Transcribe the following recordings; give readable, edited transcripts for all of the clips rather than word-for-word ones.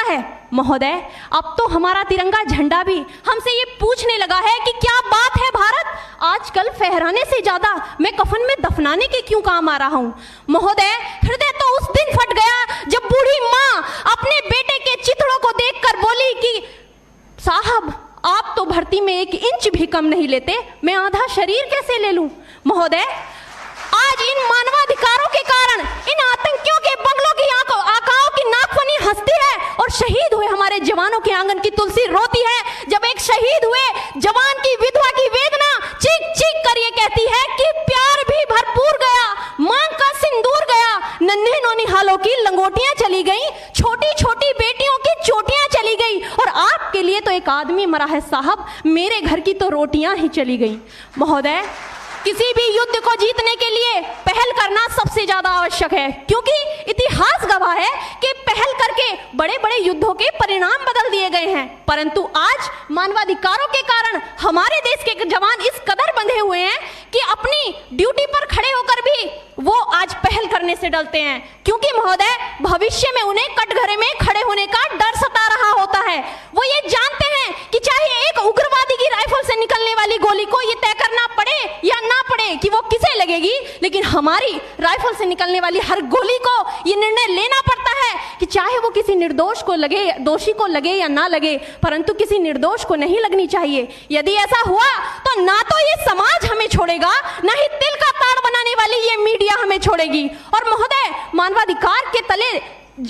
है महोदय, अब तो हमारा तिरंगा झंडा भी हमसे ये पूछने लगा है कि क्या बात है भारत, आजकल फहराने से ज्यादा मैं कफन में दफनाने के क्यों काम आ रहा हूं। महोदय, हृदय तो उस दिन फट गया जब बूढ़ी माँ अपने बेटे के चिथड़ों को देखकर बोली कि साहब आप तो भर्ती में 1 इंच भी कम नहीं लेते, मैं आधा शरीर कैसे ले लूं। महोदय, आज इन मानवाधिकारों के कारण इन आतंकियों के बंगलों की आकाओं की नाकफनी हंसती है और शहीद हुए हमारे जवानों के आंगन की तुलसी रोती है। जब एक शहीद हुए जवान की विधवा की वेदना चीख चीख कर ये कहती है कि प्यार भी भरपूर गया, मांग का सिंदूर गया, नन्हे नौनिहालों की लंगोटियां चली गई, छोटी छोटी बेटियों की चोटियां चली गई और आपके लिए तो एक आदमी मरा है साहब, मेरे घर की तो रोटियां ही चली गई। महोदय, किसी भी युद्ध को जीतने के लिए पहल करना सबसे ज्यादा आवश्यक है, क्योंकि इतिहास गवाह है कि पहल करके बड़े बड़े युद्धों के परिणाम बदल दिए गए हैं। परंतु आज मानवाधिकारों के कारण हमारे देश के जवान इस कदर बंधे हुए हैं कि अपनी ड्यूटी पर खड़े होकर भी वो आज पहल करने से डरते हैं, क्योंकि महोदय भविष्य में उन्हें कटघरे में खड़े होने का डर सता रहा होता है। वो ये जानते हैं कि चाहे एक उग्रवादी की राइफल से निकलने वाली गोली को ये तय करना पड़े या ना पड़े कि वो किसे लगेगी, लेकिन हमारी राइफल से निकलने वाली हर गोली को ये निर्णय लेना पड़ता है कि चाहे वो किसी निर्दोष को लगे, दोषी को लगे या ना लगे, परंतु किसी निर्दोष को नहीं लगनी चाहिए। यदि ऐसा हुआ तो ना तो ये समाज हमें छोड़ेगा, ना ही तिल का ताड़ बनाने वाली ये मीडिया हमें छोड़ेगी। और महोदय, मानवाधिकार के तले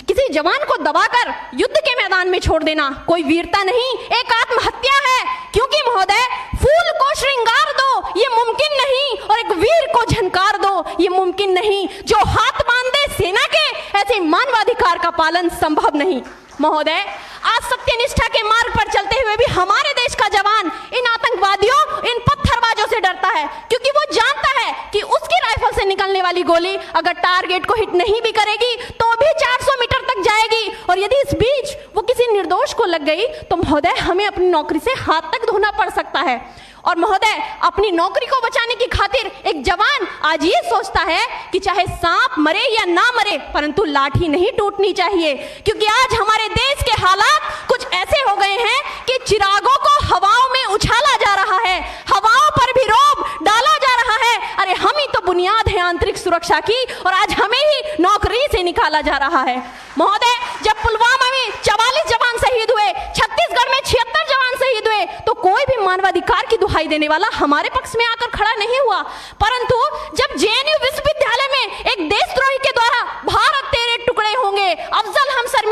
किसी जवान को दबाकर युद्ध के मैदान में छोड़ देना कोई वीरता नहीं, एक आत्महत्या है। क्योंकि महोदय, फूल को श्रृंगार दो ये मुमकिन नहीं और एक वीर को झनकार दो ये मुमकिन नहीं। जो हाथ बांधे सेना के, ऐसे मानवाधिकार का पालन संभव नहीं। महोदय, आज सत्यनिष्ठा के मार्ग पर चलते हुए भी हमारे देश का जवान इन आतंकवादियों, इन पत्थरबाजों से डरता है, क्योंकि वो जानता है कि उसकी राइफल से निकलने वाली गोली अगर टारगेट को हिट नहीं भी करेगी तो भी 400 मीटर तक जाएगी, और यदि इस बीच वो किसी निर्दोष को लग गई तो महोदय हमें अपनी नौकरी से हाथ तक धोना पड़ सकता है। और महोदय, अपनी नौकरी को बचाने की खातिर एक जवान आज ये सोचता है कि चाहे सांप मरे या ना मरे, परंतु लाठी नहीं टूटनी चाहिए, क्योंकि आज हमारे देश के हालात कुछ ऐसे हो गए हैं कि चिरागों को हवाओं में उछाला जा रहा है, हवाओं पर भी रोब डाला जा रहा है। अरे हम ही तो बुनियाद है आंतरिक सुरक्षा की, और आज हमें ही नौकरी से निकाला जा रहा है। महोदय, जब पुलवामा में 44 जवान शहीद हुए, छत्तीसगढ़ में 76 जवान शहीद हुए, तो कोई भी मानवाधिकार की दुहाई देने वाला हमारे पक्ष में आकर खड़ा नहीं हुआ, परंतु